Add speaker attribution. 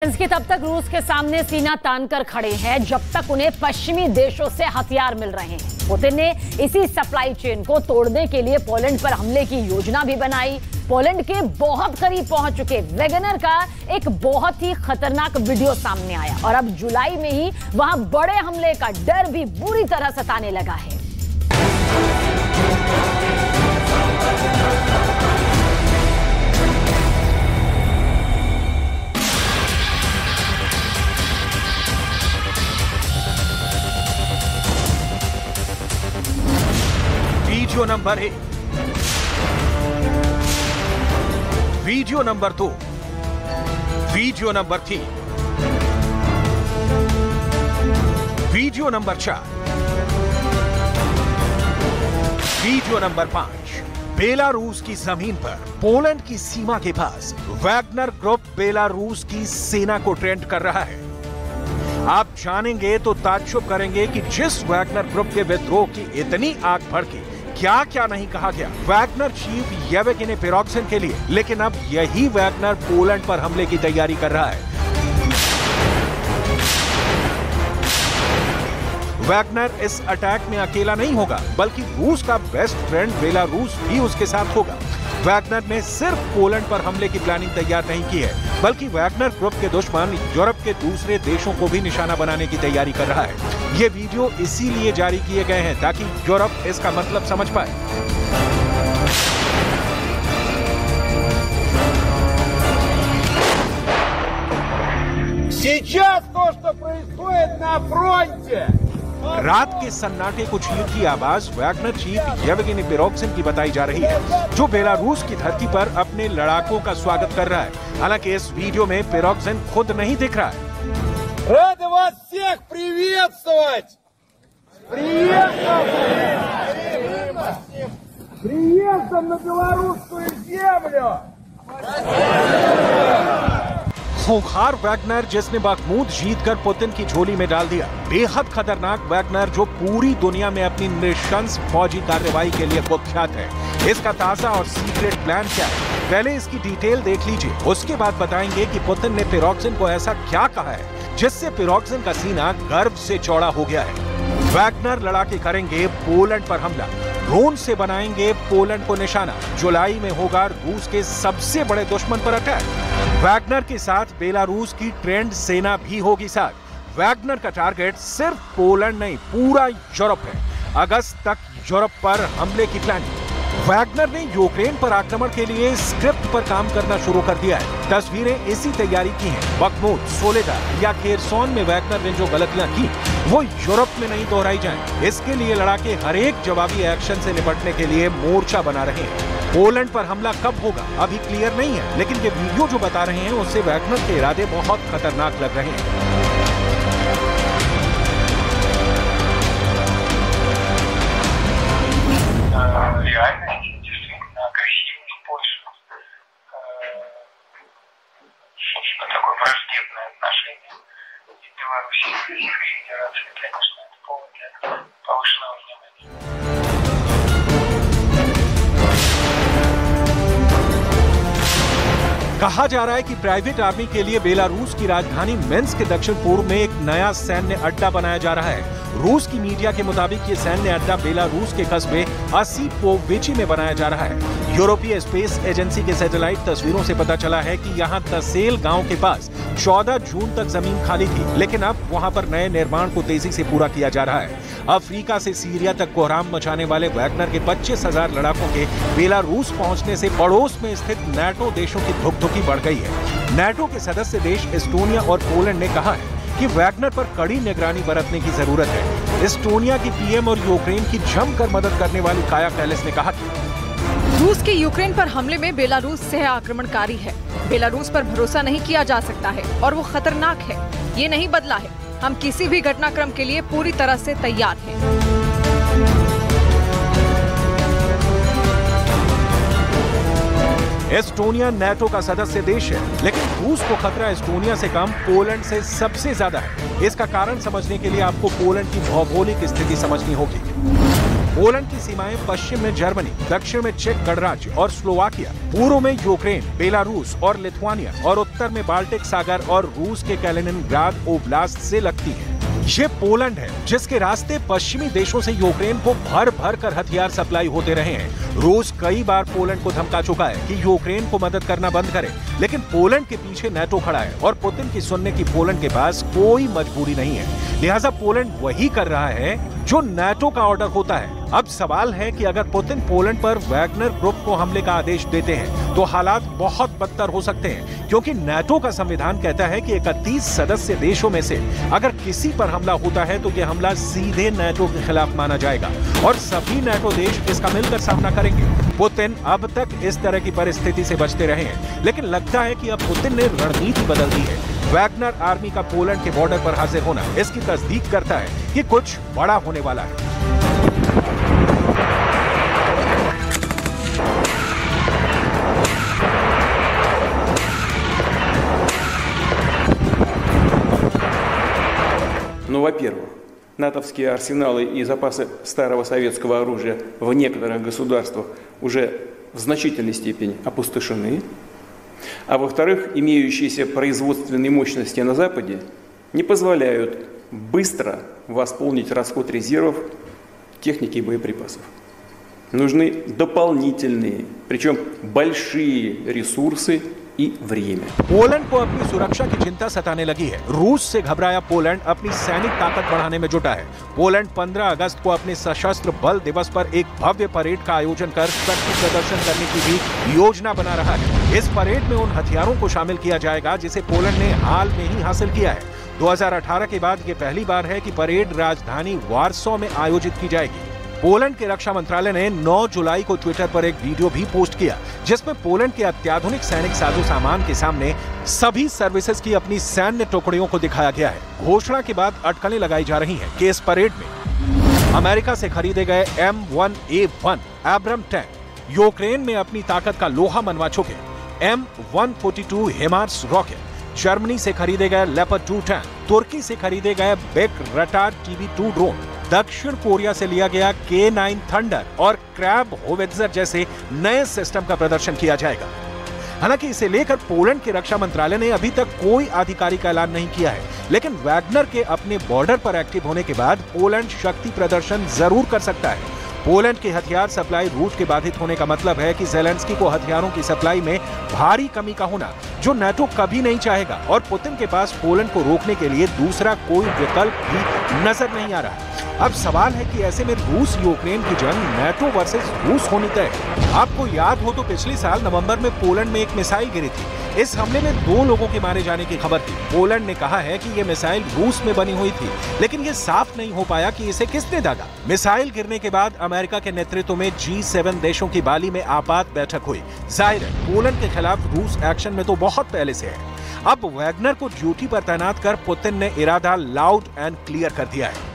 Speaker 1: Zelensky तब तक रूस के सामने सीना तानकर खड़े हैं जब तक उन्हें पश्चिमी देशों से हथियार मिल रहे हैं। पुतिन ने इसी सप्लाई चेन को तोड़ने के लिए पोलैंड पर हमले की योजना भी बनाई। पोलैंड के बहुत करीब पहुंच चुके वैगनर का एक बहुत ही खतरनाक वीडियो सामने आया और अब जुलाई में ही वहां बड़े हमले का डर भी बुरी तरह सताने लगा है।
Speaker 2: Video number 1, video number 2, video number 3, video number 4, video number 5। Belarus की जमीन पर पोलैंड की सीमा के पास वैगनर ग्रुप बेलारूस की सेना को ट्रेंड कर रहा है। आप जानेंगे तो ताज्जुब करेंगे कि जिस वैगनर ग्रुप के विद्रोह की इतनी आग भड़की, क्या क्या नहीं कहा गया वैगनर चीफ येवगेनी प्रिगोजिन के लिए, लेकिन अब यही वैगनर पोलैंड पर हमले की तैयारी कर रहा है। वैगनर इस अटैक में अकेला नहीं होगा, बल्कि रूस का बेस्ट फ्रेंड बेलारूस भी उसके साथ होगा। वैगनर ने सिर्फ पोलैंड पर हमले की प्लानिंग तैयार नहीं की है, बल्कि वैगनर ग्रुप के दुश्मन यूरोप के दूसरे देशों को भी निशाना बनाने की तैयारी कर रहा है। ये वीडियो इसीलिए जारी किए गए हैं ताकि यूरोप इसका मतलब समझ पाए।
Speaker 3: Сейчас то, что происходит на фронте.
Speaker 2: रात के सन्नाटे को चीर की आवाज वैगनर चीफ येवगेनी प्रिगोजिन की बताई जा रही है, जो बेलारूस की धरती पर अपने लड़ाकों का स्वागत कर रहा है। हालांकि इस वीडियो में प्रिगोजिन खुद नहीं दिख रहा है।
Speaker 3: Рады вас всех приветствовать! Приездом на белорусскую землю!
Speaker 2: खूंखार वैगनर जिसने बाखमूद जीतकर पुतिन की झोली में डाल दिया। बेहद खतरनाक वैगनर जो पूरी दुनिया में अपनी नृशंस फौजी कार्रवाई के लिए कुख्यात है। इसका ताजा और सीक्रेट प्लान क्या है, पहले इसकी डिटेल देख लीजिए, उसके बाद बताएंगे कि पुतिन ने प्रिगोजिन को ऐसा क्या कहा है जिससे प्रिगोजिन का सीना गर्व से चौड़ा हो गया है। वैगनर लड़ाके करेंगे पोलैंड पर हमला, ड्रोन से बनाएंगे पोलैंड को निशाना। जुलाई में होगा रूस के सबसे बड़े दुश्मन पर अटैक। वैगनर के साथ बेलारूस की ट्रेंड सेना भी होगी साथ। वैगनर का टारगेट सिर्फ पोलैंड नहीं, पूरा यूरोप है। अगस्त तक यूरोप पर हमले की प्लानिंग। वैगनर ने यूक्रेन पर आक्रमण के लिए स्क्रिप्ट पर काम करना शुरू कर दिया है। तस्वीरें इसी तैयारी की हैं। बखमूत, सोलेदार या खेरसोन में वैगनर ने जो गलतियां की, वो यूरोप में नहीं दोहराई जाएं। इसके लिए लड़ाके हर एक जवाबी एक्शन से निपटने के लिए मोर्चा बना रहे हैं। पोलैंड पर हमला कब होगा अभी क्लियर नहीं है, लेकिन ये वीडियो जो बता रहे हैं उससे वैगनर के इरादे बहुत खतरनाक लग रहे हैं।
Speaker 4: Реально действительно агрессивный способ, собственно, такое враждебное отношение и Беларуси, и Российской Федерации, конечно, это повод для повышенного внимания.
Speaker 2: कहा जा रहा है कि प्राइवेट आर्मी के लिए बेलारूस की राजधानी मिन्स्क के दक्षिण पूर्व में एक नया सैन्य अड्डा बनाया जा रहा है। रूस की मीडिया के मुताबिक ये सैन्य अड्डा बेलारूस के कस्बे ओसीपोविची में बनाया जा रहा है। यूरोपीय स्पेस एजेंसी के सैटेलाइट तस्वीरों से पता चला है कि यहाँ तसेल गांव के पास 14 जून तक जमीन खाली थी, लेकिन अब वहाँ पर नए निर्माण को तेजी से पूरा किया जा रहा है। अफ्रीका से सीरिया तक कोहराम मचाने वाले वैगनर के 25,000 लड़ाकों के बेलारूस पहुंचने से पड़ोस में स्थित नाटो देशों की धुकधुकी बढ़ गई है। नाटो के सदस्य देश एस्टोनिया और पोलैंड ने कहा है कि वैगनर पर कड़ी निगरानी बरतने की जरूरत है। एस्टोनिया की पीएम और यूक्रेन की जमकर मदद करने वाली काया कैलास ने कहा कि
Speaker 5: रूस के यूक्रेन पर हमले में बेलारूस सह आक्रमणकारी है। बेलारूस पर भरोसा नहीं किया जा सकता है और वो खतरनाक है। ये नहीं बदला है। हम किसी भी घटनाक्रम के लिए पूरी तरह से तैयार हैं।
Speaker 2: एस्टोनिया नाटो का सदस्य देश है, लेकिन रूस को खतरा एस्टोनिया से कम पोलैंड से सबसे ज्यादा है। इसका कारण समझने के लिए आपको पोलैंड की भौगोलिक स्थिति समझनी होगी। पोलैंड की सीमाएं पश्चिम में जर्मनी, दक्षिण में चेक गणराज्य और स्लोवाकिया, पूर्व में यूक्रेन, बेलारूस और लिथुआनिया और उत्तर में बाल्टिक सागर और रूस के कैलिनिनग्राड ओब्लास्ट से लगती है। ये पोलैंड है जिसके रास्ते पश्चिमी देशों से यूक्रेन को भर भर कर हथियार सप्लाई होते रहे हैं। रूस कई बार पोलैंड को धमका चुका है कि यूक्रेन को मदद करना बंद करे, लेकिन पोलैंड के पीछे नाटो खड़ा है और पुतिन की सुनने की पोलैंड के पास कोई मजबूरी नहीं है। लिहाजा पोलैंड वही कर रहा है जो नाटो का ऑर्डर होता है। अब सवाल है कि अगर पुतिन पोलैंड पर वैगनर ग्रुप को हमले का आदेश देते हैं तो हालात बहुत बदतर हो सकते हैं, क्योंकि नाटो का संविधान कहता है कि 31 सदस्य देशों में से अगर किसी पर हमला होता है तो यह हमला सीधे नाटो के खिलाफ माना जाएगा और सभी नाटो देश इसका मिलकर सामना करेंगे। पुतिन अब तक इस तरह की परिस्थिति से बचते रहे हैं, लेकिन लगता है कि अब पुतिन ने रणनीति बदल दी है। वैगनर आर्मी का पोलैंड के बॉर्डर पर हाजिर होना इसकी तस्दीक करता है कि कुछ बड़ा होने वाला है।
Speaker 6: Ну, во-первых, натовские арсеналы и запасы старого советского оружия в некоторых государствах уже в значительной степени опустошены. А во-вторых, имеющиеся производственные мощности на Западе не позволяют быстро восполнить расход резервов техники и боеприпасов. Нужны дополнительные, причем большие ресурсы и время.
Speaker 2: पोलैंड को अपनी सुरक्षा की चिंता सताने लगी है। रूस से घबराया पोलैंड अपनी सैनिक ताकत बढ़ाने में जुटा है। पोलैंड 15 अगस्त को अपने सशस्त्र बल दिवस पर एक भव्य परेड का आयोजन कर शक्ति प्रदर्शन करने की भी योजना बना रहा है। इस परेड में उन हथियारों को शामिल किया जाएगा जिसे पोलैंड ने हाल में ही हासिल किया है। 2018 के बाद ये पहली बार है कि परेड राजधानी वार्सो में आयोजित की जाएगी। पोलैंड के रक्षा मंत्रालय ने 9 जुलाई को ट्विटर पर एक वीडियो भी पोस्ट किया जिसमें पोलैंड के अत्याधुनिक सैनिक साजो सामान के सामने सभी सर्विसेज की अपनी सैन्य टुकड़ियों को दिखाया गया है। घोषणा के बाद अटकलें लगाई जा रही हैं कि इस परेड में अमेरिका से खरीदे गए M1A1 एब्रम टैंक, यूक्रेन में अपनी ताकत का लोहा मनवा चुके M142 हिमार्स रॉकेट, जर्मनी से खरीदे गए लेपर्ड 2 टैंक, तुर्की से खरीदे गए बेक रटार TB2 ड्रोन, दक्षिण कोरिया से लिया गया K9 थंडर और क्रैब होवित्जर जैसे नए सिस्टम का प्रदर्शन किया जाएगा। हालांकि इसे लेकर पोलैंड के रक्षा मंत्रालय ने अभी तक कोई आधिकारिक ऐलान नहीं किया है, लेकिन वैगनर के अपने बॉर्डर पर एक्टिव होने के बाद पोलैंड शक्ति प्रदर्शन जरूर कर सकता है। पोलैंड की हथियार सप्लाई रूट के बाधित होने का मतलब है कि ज़ेलेंस्की को हथियारों की सप्लाई में भारी कमी का होना, जो नाटो कभी नहीं चाहेगा, और पुतिन के पास पोलैंड को रोकने के लिए दूसरा कोई विकल्प भी नजर नहीं आ रहा। अब सवाल है कि ऐसे में रूस यूक्रेन की जंग नाटो वर्सेस रूस होनी तय है। आपको याद हो तो पिछले साल नवंबर में पोलैंड में एक मिसाइल गिरी थी। इस हमले में 2 लोगों के मारे जाने की खबर थी। पोलैंड ने कहा है कि यह मिसाइल रूस में बनी हुई थी, लेकिन यह साफ नहीं हो पाया कि इसे किसने दागा। मिसाइल गिरने के बाद अमेरिका के नेतृत्व में G7 देशों की बाली में आपात बैठक हुई। जाहिर है पोलैंड के खिलाफ रूस एक्शन में तो बहुत पहले से है। अब वैगनर को ड्यूटी पर तैनात कर पुतिन ने इरादा लाउड एंड क्लियर कर दिया है।